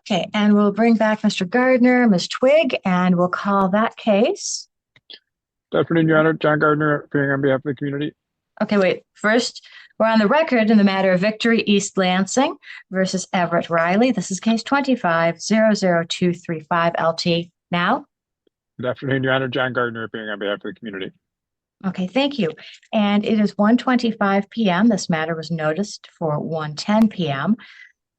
Okay, and we'll bring back Mr. Gardner, Ms. Twigg, and we'll call that case. Good afternoon, Your Honor. John Gardner, appearing on behalf of the community. Okay, wait. First, we're on the record in the matter of Victory East Lansing versus Everett Riley. This is case 25-00235 LT. Now? Good afternoon, Your Honor. John Gardner, appearing on behalf of the community. Okay, thank you. And it is 1:25 p.m. This matter was noticed for 1:10 p.m.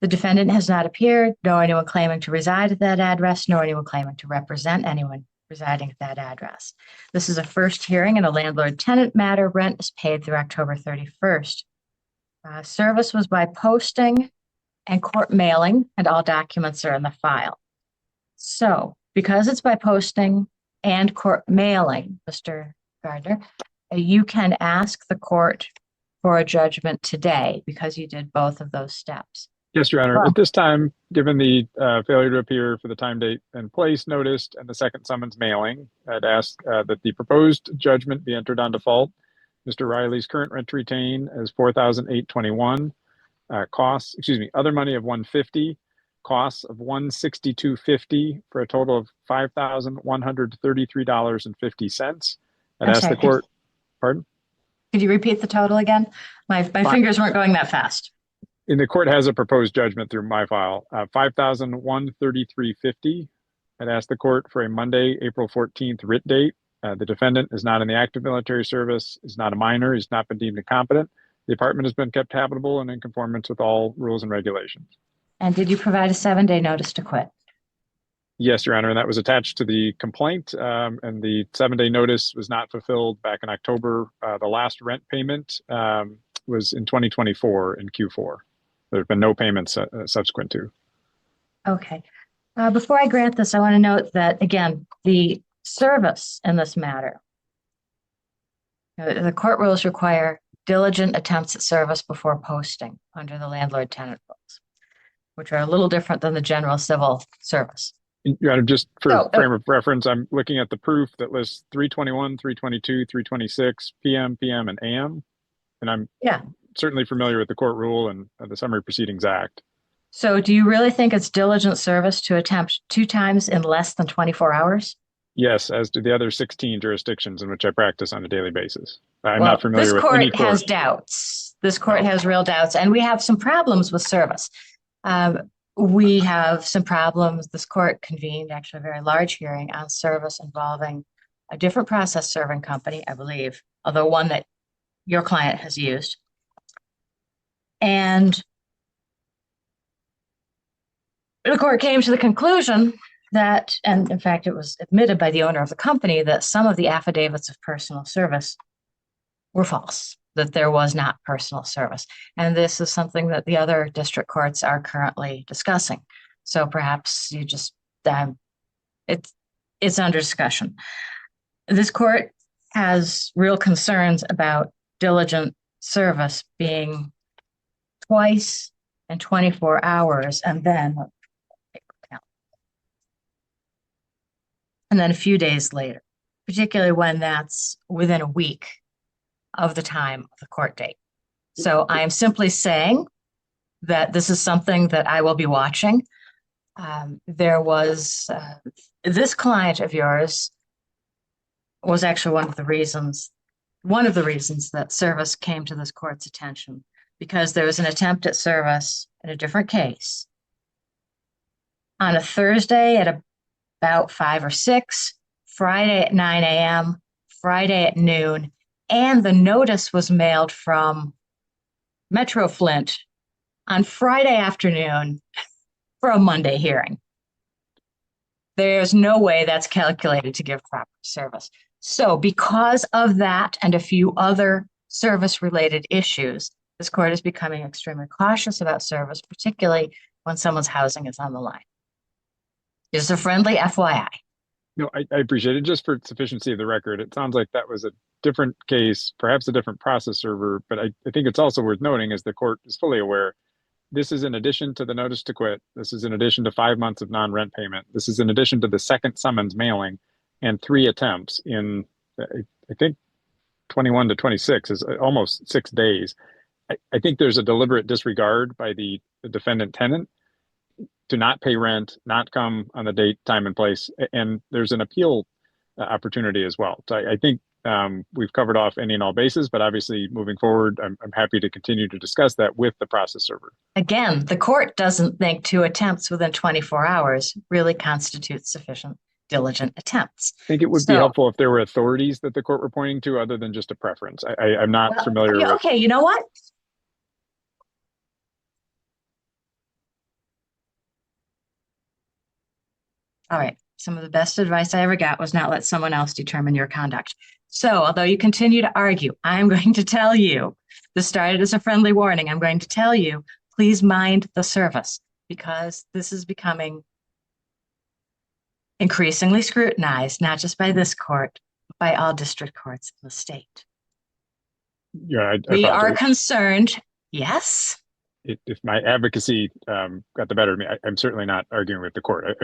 The defendant has not appeared, nor anyone claiming to reside at that address, nor anyone claiming to represent anyone residing at that address. This is a first hearing in a landlord-tenant matter. Rent is paid through October 31st. Service was by posting and court mailing, and all documents are in the file. So, because it's by posting and court mailing, Mr. Gardner, you can ask the court for a judgment today because you did both of those steps. Yes, Your Honor. At this time, given the failure to appear for the time, date, and place noticed and the second summons mailing, I'd ask that the proposed judgment be entered on default. Mr. Riley's current rent to retain is $4,821. Other money of $150, costs of $162.50 for a total of $5,133.50. I'd ask the court, pardon? Could you repeat the total again? My fingers weren't going that fast. And the court has a proposed judgment through my file, $5,133.50. I'd ask the court for a Monday, April 14th writ date. The defendant is not in the active military service, is not a minor, he's not been deemed incompetent. The apartment has been kept habitable and in conformance with all rules and regulations. And did you provide a 7-day notice to quit? Yes, Your Honor, and that was attached to the complaint, and the 7-day notice was not fulfilled back in October. The last rent payment was in 2024 in Q4. There have been no payments subsequent to. Okay. Before I grant this, I want to note that, again, the service in this matter, the court rules require diligent attempts at service before posting under the landlord-tenant rules, which are a little different than the general civil service. Your Honor, just for frame of reference, I'm looking at the proof that lists 321, 322, 326, PM, and AM. And I'm certainly familiar with the court rule and the Summary Proceedings Act. So do you really think it's diligent service to attempt 2 times in less than 24 hours? Yes, as do the other 16 jurisdictions in which I practice on a daily basis. I'm not familiar with any court. This court has doubts. This court has real doubts, and we have some problems with service. We have some problems. This court convened actually a very large hearing on service involving a different process serving company, I believe, although one that your client has used. And the court came to the conclusion that, and in fact, it was admitted by the owner of the company, that some of the affidavits of personal service were false, that there was not personal service. And this is something that the other district courts are currently discussing. So perhaps you just, it's under discussion. This court has real concerns about diligent service being twice in 24 hours and then a few days later, particularly when that's within a week of the time of the court date. So I am simply saying that this is something that I will be watching. There was, this client of yours was actually one of the reasons that service came to this court's attention, because there was an attempt at service in a different case on a Thursday at about 5 or 6, Friday at 9 a.m., Friday at noon, and the notice was mailed from Metro Flint on Friday afternoon for a Monday hearing. There's no way that's calculated to give proper service. So because of that and a few other service-related issues, this court is becoming extremely cautious about service, particularly when someone's housing is on the line. Just a friendly FYI. No, I appreciate it. Just for sufficiency of the record, it sounds like that was a different case, perhaps a different process server, but I think it's also worth noting, as the court is fully aware, this is in addition to the notice to quit. This is in addition to 5 months of non-rent payment. This is in addition to the second summons mailing and 3 attempts in, I think, 21 to 26 is almost 6 days. I think there's a deliberate disregard by the defendant tenant. to not pay rent, not come on the date, time, and place, and there's an appeal opportunity as well. So I think we've covered off any and all bases, but obviously moving forward, I'm happy to continue to discuss that with the process server. Again, the court doesn't think 2 attempts within 24 hours really constitutes sufficient diligent attempts. I think it would be helpful if there were authorities that the court were pointing to other than just a preference. I'm not familiar with. Okay, you know what? All right. Some of the best advice I ever got was not let someone else determine your conduct. So, although you continue to argue, I'm going to tell you, this started as a friendly warning. I'm going to tell you, please mind the service, because this is becoming increasingly scrutinized, not just by this court, but by all district courts in the state. Yeah, we are concerned. Yes. If my advocacy got the better of me, I'm certainly not arguing with the court.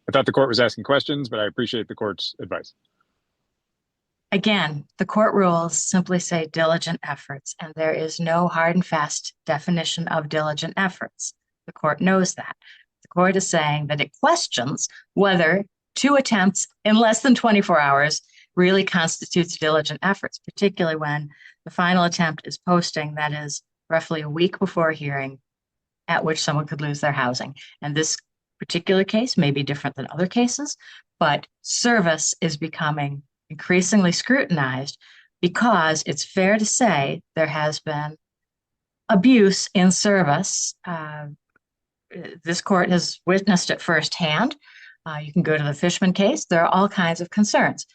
I thought the court was asking questions, but I appreciate the court's advice. Again, the court rules simply say diligent efforts, and there is no hard and fast definition of diligent efforts. The court knows that. The court is saying that it questions whether 2 attempts in less than 24 hours really constitutes diligent efforts, particularly when the final attempt is posting that is roughly a week before a hearing at which someone could lose their housing. And this particular case may be different than other cases, but service is becoming increasingly scrutinized because it's fair to say there has been abuse in service. This court has witnessed it firsthand. You can go to the Fishman case. There are all kinds of concerns.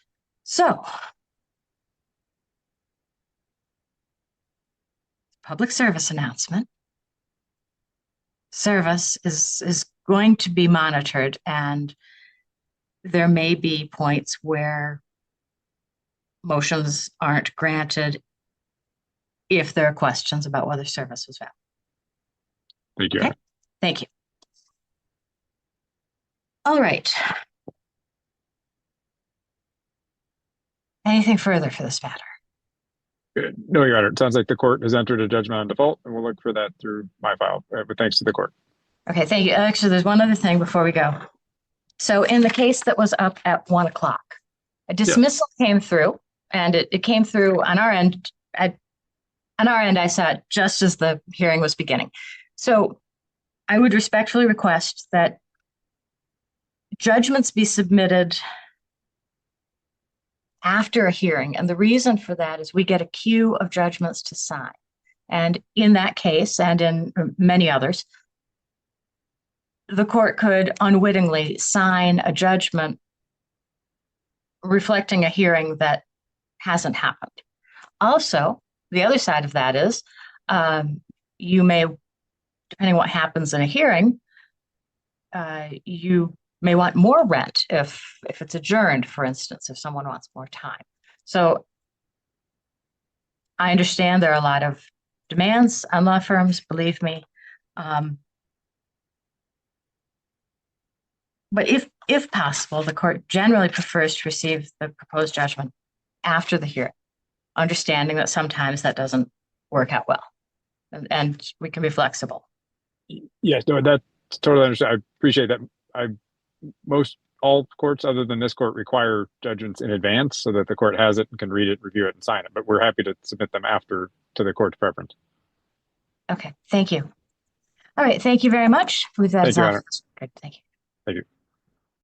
So, public service announcement. Service is going to be monitored, and there may be points where motions aren't granted if there are questions about whether service was valid. Thank you. Okay. Thank you. All right. Anything further for this matter? No, Your Honor. It sounds like the court has entered a judgment on default, and we'll look for that through my file. But thanks to the court. Okay, thank you. Actually, there's one other thing before we go. So in the case that was up at 1 o'clock, a dismissal came through, and it came through on our end. On our end, I saw it just as the hearing was beginning. So I would respectfully request that judgments be submitted after a hearing. And the reason for that is we get a queue of judgments to sign. And in that case, and in many others, the court could unwittingly sign a judgment reflecting a hearing that hasn't happened. Also, the other side of that is you may, depending on what happens in a hearing, you may want more rent if it's adjourned, for instance, if someone wants more time. So I understand there are a lot of demands on law firms, believe me. But if possible, the court generally prefers to receive the proposed judgment after the hearing, understanding that sometimes that doesn't work out well, and we can be flexible. Yes, no, that's totally understand. I appreciate that. Most all courts other than this court require judgments in advance so that the court has it and can read it, review it, and sign it. But we're happy to submit them after to the court's preference. Okay, thank you. All right, thank you very much. With that, thank you, Honor. Good, thank you. Thank you.